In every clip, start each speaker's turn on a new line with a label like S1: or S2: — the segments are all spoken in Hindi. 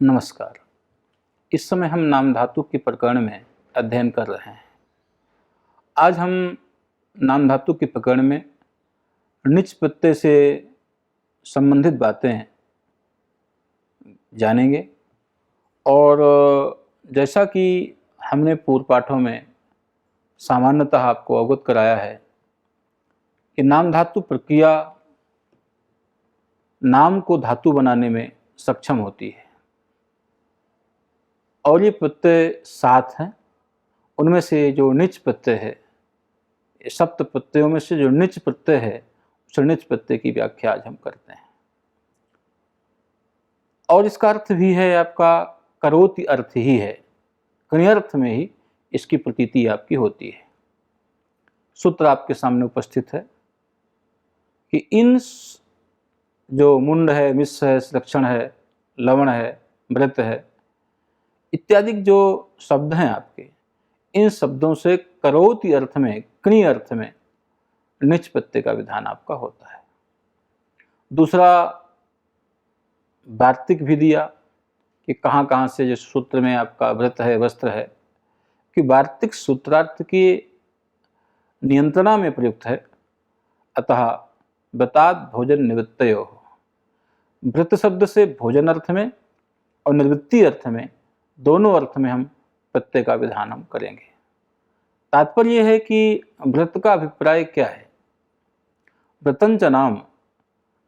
S1: नमस्कार। इस समय हम नाम धातु के प्रकरण में अध्ययन कर रहे हैं। आज हम नाम धातु के प्रकरण में णिच प्रत्यय से संबंधित बातें जानेंगे और जैसा कि हमने पूर्व पाठों में सामान्यतः आपको अवगत कराया है कि नाम धातु प्रक्रिया नाम को धातु बनाने में सक्षम होती है और ये प्रत्यय 7 हैं। उनमें से जो णिच प्रत्यय है, सप्त प्रत्ययों में से जो णिच प्रत्यय है, उस णिच प्रत्यय की व्याख्या आज हम करते हैं। और इसका अर्थ भी है आपका करोति अर्थ ही है, क्रियार्थ में ही इसकी प्रतीति आपकी होती है। सूत्र आपके सामने उपस्थित है कि इन जो मुंड है, मिश्र है, लक्षण है, लवण है, व्रत है इत्यादि जो शब्द हैं आपके, इन शब्दों से करोति अर्थ में, क्रि अर्थ में णिच प्रत्यय का विधान आपका होता है। दूसरा वार्तिक भी दिया कि कहाँ कहाँ से जिस सूत्र में आपका व्रत है, वस्त्र है, कि वार्तिक सूत्रार्थ की नियंत्रणा में प्रयुक्त है। अतः व्रतात् भोजन निवृत्तयोः, व्रत शब्द से भोजन अर्थ में और निवृत्ति अर्थ में, दोनों अर्थ में हम प्रत्यय का विधान हम करेंगे। तात्पर्य यह है कि व्रत का अभिप्राय क्या है। व्रतंच नाम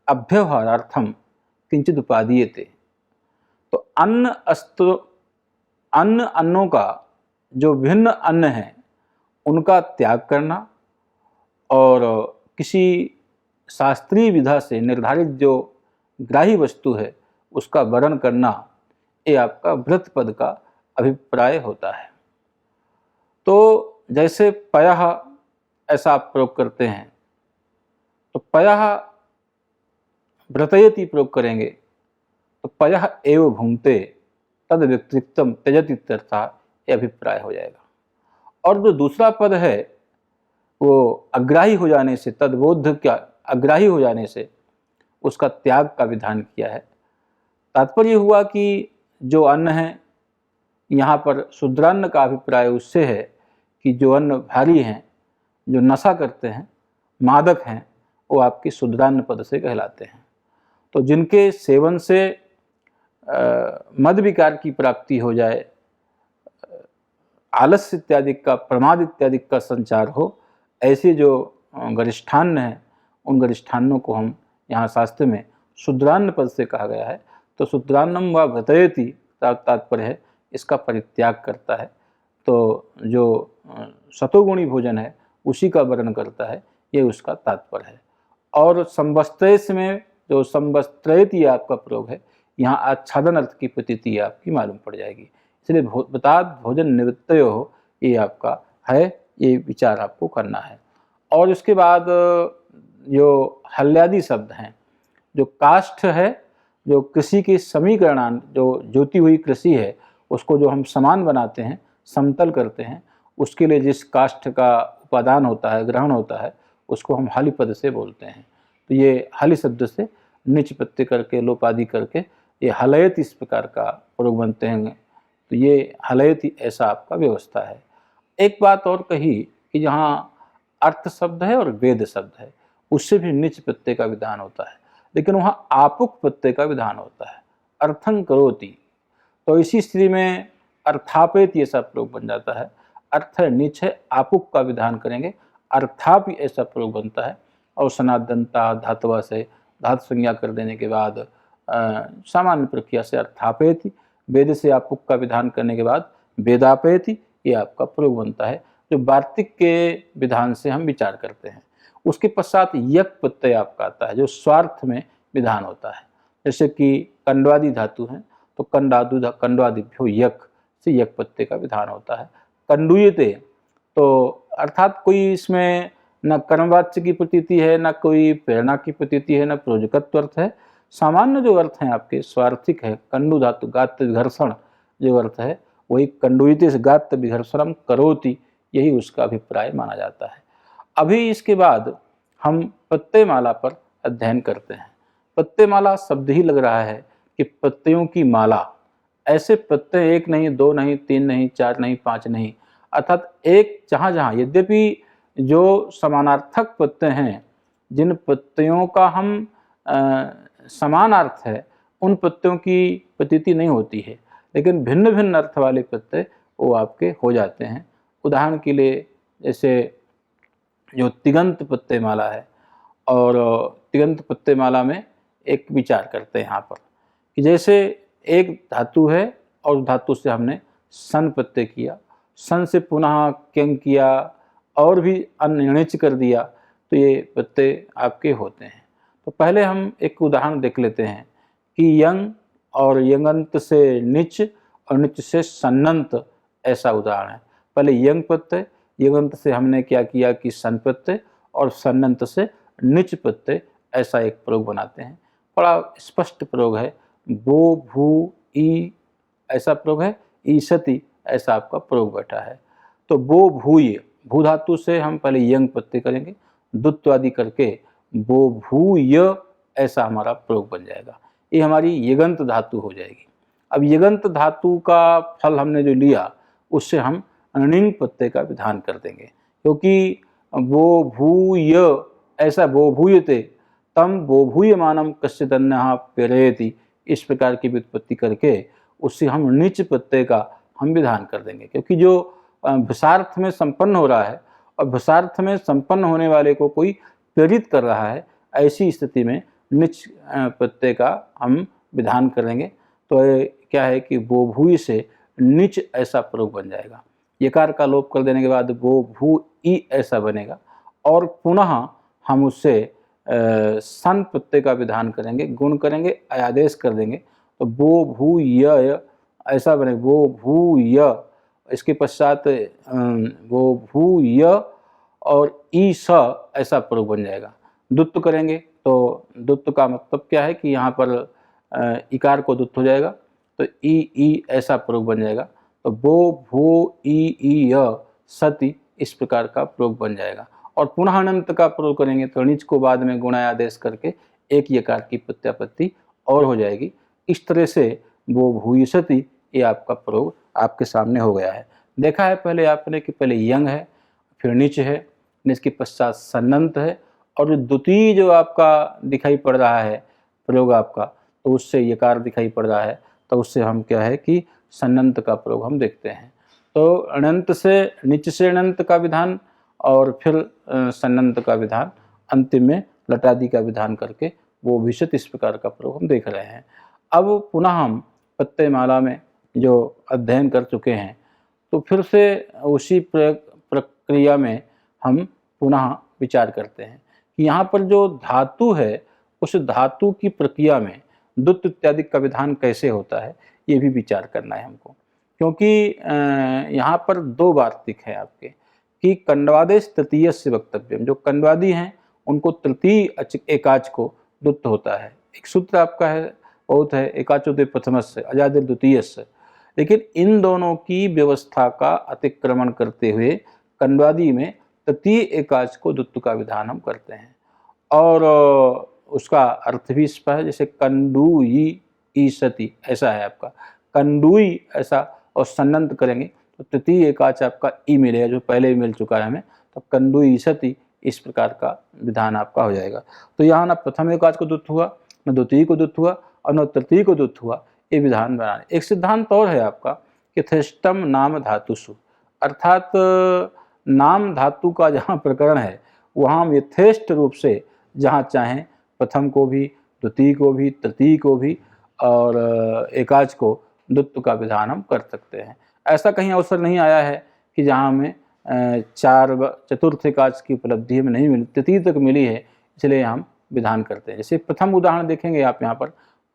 S1: अभ्यवहारार्थम किंचित उपादीयते। तो अन्नों का जो भिन्न अन्न है उनका त्याग करना और किसी शास्त्रीय विधा से निर्धारित जो ग्राह्य वस्तु है उसका वर्ण करना, ये आपका व्रत पद का अभिप्राय होता है। तो जैसे पयः ऐसा आप प्रयोग करते हैं, तो पयः व्रतयति प्रयोग करेंगे तो पयः एव भुंक्ते तद व्यतिरिक्तम त्यजति इत्यर्थः, ये अभिप्राय हो जाएगा। और जो दूसरा पद है वो अग्राही हो जाने से, तद्बोध क्या अग्राही हो जाने से उसका त्याग का विधान किया है। तात्पर्य हुआ कि जो अन्न है, यहाँ पर शूद्रान्न का अभिप्राय उससे है कि जो अन्न भारी हैं, जो नशा करते हैं, मादक हैं, वो आपकी शूद्रान्न पद से कहलाते हैं। तो जिनके सेवन से मद विकार की प्राप्ति हो जाए, आलस्य इत्यादि का, प्रमाद इत्यादि का संचार हो, ऐसे जो गरिष्ठान्न हैं, उन गरिष्ठान्नों को हम यहाँ शास्त्र में शूद्रान्न पद से कहा गया है। तो शूद्रान्नम व व्रतयति तात्पर्य है इसका परित्याग करता है। तो जो सतोगुणी भोजन है उसी का वर्णन करता है, ये उसका तात्पर्य है। और संवस्त्रयस में जो संवस्त्रयति आपका प्रयोग है, यहाँ आच्छादन अर्थ की प्रतीति आपकी मालूम पड़ जाएगी। इसलिए व्रतात् भोजन निवृत्तयोः ये आपका है, ये विचार आपको करना है। और उसके बाद जो हल्यादि शब्द हैं, जो काष्ठ है, जो कृषि की समीकरण, जो जोती हुई कृषि है उसको जो हम समान बनाते हैं, समतल करते हैं, उसके लिए जिस काष्ठ का उपादान होता है, ग्रहण होता है, उसको हम हलि पद से बोलते हैं। तो ये हलि शब्द से णिच प्रत्यय करके, लोपादि करके ये हलयति इस प्रकार का प्रयोग बनते हैं। तो ये हलयति ऐसा आपका व्यवस्था है। एक बात और कही कि जहाँ अर्थ शब्द है और वेद शब्द है, उससे भी णिच प्रत्यय का विधान होता है, लेकिन वहाँ आपुक प्रत्यय का विधान होता है, अर्थं करोति। तो इसी स्थिति में अर्थापेति ऐसा प्रयोग बन जाता है। अर्थ है णिच है, आपुक का विधान करेंगे, अर्थापि ऐसा प्रयोग बनता है। और सनातनता धातुवा से धातु संज्ञा कर देने के बाद सामान्य प्रक्रिया से अर्थापेति, वेद से आपुक का विधान करने के बाद वेदापेति, ये आपका प्रयोग बनता है, जो वार्तिक के विधान से हम विचार करते हैं। उसके पश्चात यक प्रत्यय आपका आता है, जो स्वार्थ में विधान होता है। जैसे कि कंडवादि धातु हैं, तो कंडवादिभ्यो यक से यक प्रत्यय का विधान होता है। कंडूयते, तो अर्थात कोई इसमें न कर्मवाच्य की प्रतीति है, न कोई प्रेरणा की प्रतीति है, न प्रयोजकत्व अर्थ है। सामान्य जो अर्थ हैं आपके स्वार्थिक है। कंडू धातु गात्र विघर्षण जो अर्थ है, वही कंडूयते से गात्र विघर्षणम करोति, यही उसका अभिप्राय माना जाता है। अभी इसके बाद हम प्रत्ययमाला पर अध्ययन करते हैं। प्रत्ययमाला शब्द ही लग रहा है कि प्रत्ययों की माला, ऐसे प्रत्यय एक नहीं, दो नहीं, तीन नहीं, चार नहीं, पांच नहीं, अर्थात एक जहाँ जहाँ, यद्यपि जो समानार्थक प्रत्यय हैं, जिन प्रत्ययों का हम समान अर्थ है, उन प्रत्ययों की प्रतीति नहीं होती है, लेकिन भिन्न भिन्न अर्थ वाले प्रत्यय वो आपके हो जाते हैं। उदाहरण के लिए जैसे जो तिगंत प्रत्यय माला है, और तिगंत प्रत्यय माला में एक विचार करते हैं यहाँ पर कि जैसे एक धातु है और धातु से हमने सन प्रत्यय किया, सन से पुनः क्यंग किया और भी अन्य णिच कर दिया, तो ये प्रत्यय आपके होते हैं। तो पहले हम एक उदाहरण देख लेते हैं कि यंग और यंगंत से निच और निच से सन्नंत, ऐसा उदाहरण है। पहले यंग प्रत्यय, यंगंत से हमने क्या किया कि सन प्रत्यय, और सन्नंत से निच प्रत्यय, ऐसा एक प्रयोग बनाते हैं। बड़ा स्पष्ट प्रयोग है, बो भू ई ऐसा प्रयोग है, ईसति ऐसा आपका प्रयोग बैठा है। तो बो भूय, भू धातु से हम पहले यंग प्रत्यय करेंगे, दुत्व आदि करके बो भूय ऐसा हमारा प्रयोग बन जाएगा। ये हमारी यगंत धातु हो जाएगी। अब यगंत धातु का फल हमने जो लिया, उससे हम णिंग प्रत्यय का विधान कर देंगे, क्योंकि वो भूय ऐसा बो भूयते तम बो भूयमानम कश्चित् अन्यः प्रेरयति, इस प्रकार की व्युत्पत्ति करके उससे हम नीच प्रत्यय का हम विधान कर देंगे। क्योंकि जो भसार्थ में संपन्न हो रहा है और भसार्थ में संपन्न होने वाले को कोई प्रेरित कर रहा है, ऐसी स्थिति में निच प्रत्यय का हम विधान करेंगे। तो क्या है कि वो भूय से निच ऐसा प्रयोग बन जाएगा। यकार का लोप कर देने के बाद वो भू ई ऐसा बनेगा, और पुनः हम उससे सन प्रत्यय का विधान करेंगे, गुण करेंगे, आदेश कर देंगे, तो वो भू य ऐसा बनेगा, वो भू य। इसके पश्चात वो भू य और ई स ऐसा प्रयोग बन जाएगा। दुत्व करेंगे तो दुत्व का मतलब क्या है कि यहाँ पर इकार को दुत्व हो जाएगा, तो ई ऐसा प्रयोग बन जाएगा। तो वो भू ई य सति, इस प्रकार का प्रयोग बन जाएगा। और पुनः अनंत का प्रयोग करेंगे तो णिच को बाद में गुणा आदेश करके एक यकार की प्रत्यापत्ति और हो जाएगी। इस तरह से वो भूयिष्यति, ये आपका प्रयोग आपके सामने हो गया है। देखा है पहले आपने कि पहले यंग है, फिर नीच है, निच के पश्चात सन्नंत है, और द्वितीय जो आपका दिखाई पड़ रहा है प्रयोग आपका, तो उससे यकार दिखाई पड़ रहा है, तो उससे हम क्या है कि सन्नंत का प्रयोग हम देखते हैं। तो अनंत से निच से अनंत का विधान, और फिर सन्नंत का विधान, अंतिम में लटादि का विधान करके वो भविष्यत, इस प्रकार का प्रयोग हम देख रहे हैं। अब पुनः हम प्रत्यय माला में जो अध्ययन कर चुके हैं, तो फिर से उसी प्रक्रिया में हम पुनः विचार करते हैं कि यहाँ पर जो धातु है, उस धातु की प्रक्रिया में दुत्व इत्यादि का विधान कैसे होता है, ये भी विचार करना है हमको। क्योंकि यहाँ पर दो वार्तिक है आपके कि कंडवादेश तृतीय से वक्तव्यम, जो कंडवादी हैं उनको तृतीय एकाच को दुत्व होता है। एक सूत्र आपका है बहुत है, एकाचोदय प्रथमस्य अजादिर द्वितीयस्य, लेकिन इन दोनों की व्यवस्था का अतिक्रमण करते हुए कंडवादी में तृतीय एकाच को दुत्व का विधान हम करते हैं। और उसका अर्थ भी स्पष्ट है, जैसे कंडुई ईसति ऐसा है आपका, कंडुई ऐसा, और सन्नंत करेंगे तो तृतीय एकाच आपका ई मिलेगा, जो पहले भी मिल चुका है हमें, तो कंडुई ईसति, इस प्रकार का विधान आपका हो जाएगा। तो यहाँ ना प्रथम एकाच को दुत्व हुआ, न द्वितीय को दुत्व हुआ, और न तृतीय को दुत्व हुआ, ये विधान बनाने। एक सिद्धांत और है आपका कि यथेष्टम नाम धातुषु, अर्थात नाम धातु का जहाँ प्रकरण है, वहाँ हम यथेष्ट रूप से जहाँ चाहें प्रथम को भी, द्वितीय को भी, तृतीय को भी, और एकाच को दुत्व का विधान हम कर सकते हैं। ऐसा कहीं अवसर नहीं आया है कि जहाँ हमें चतुर्थ एकाच की उपलब्धि हमें नहीं मिली, तृतीय तक मिली है, इसलिए हम विधान करते हैं। जैसे प्रथम उदाहरण देखेंगे आप यहाँ पर,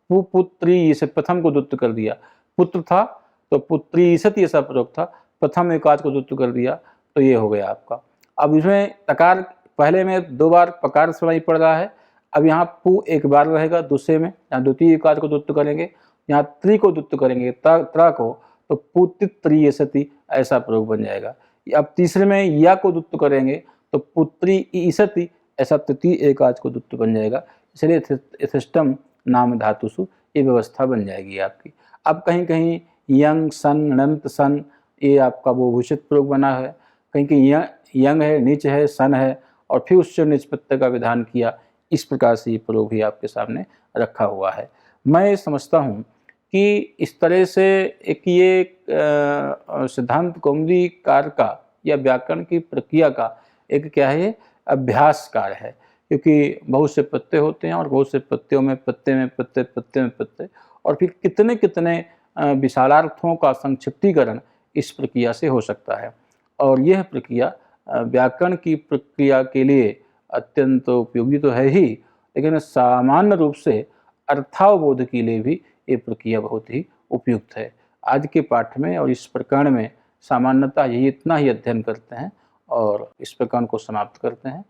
S1: पुत्री से प्रथम को दुत्व कर दिया, पुत्र था तो पुत्री सती ऐसा प्रयोग था, प्रथम एकाच को दुत्व कर दिया, तो ये हो गया आपका। अब इसमें तकार पहले में दो बार पकार सुनाई पड़ रहा है, अब यहाँ पु एक बार रहेगा, दूसरे में यहाँ द्वितीय एकाच को दुत्व करेंगे, यहाँ त्रि को दुत्व करेंगे त्रा को, तो पुत्री सती ऐसा प्रयोग बन जाएगा। अब तीसरे में या को दुत्व करेंगे तो पुत्री ईसति ऐसा तृतीय एकाच को दुत्व बन जाएगा। इसलिए यथेष्टम नाम धातुषु ये व्यवस्था बन जाएगी आपकी। अब कहीं कहीं यंग सन, णंत सन, ये आपका बहुभूषित प्रयोग बना है, कहीं कहीं यंग है, नीच है, सन है, और फिर उच्च निच प्रत्यय का विधान किया। इस प्रकार से ये प्रयोग भी आपके सामने रखा हुआ है। मैं समझता हूँ कि इस तरह से एक ये सिद्धांत कौमुदीकार का या व्याकरण की प्रक्रिया का एक क्या है, अभ्यास कार्य है, क्योंकि बहुत से प्रत्यय होते हैं और बहुत से प्रत्ययों में प्रत्यय में प्रत्यय, प्रत्यय में प्रत्यय, और फिर कितने कितने विशालार्थों का संक्षिप्तीकरण इस प्रक्रिया से हो सकता है। और यह प्रक्रिया व्याकरण की प्रक्रिया के लिए अत्यंत उपयोगी तो है ही, लेकिन सामान्य रूप से अर्थावबोध के लिए भी ये प्रक्रिया बहुत ही उपयुक्त है। आज के पाठ में और इस प्रकरण में सामान्यतः यही इतना ही अध्ययन करते हैं और इस प्रकरण को समाप्त करते हैं।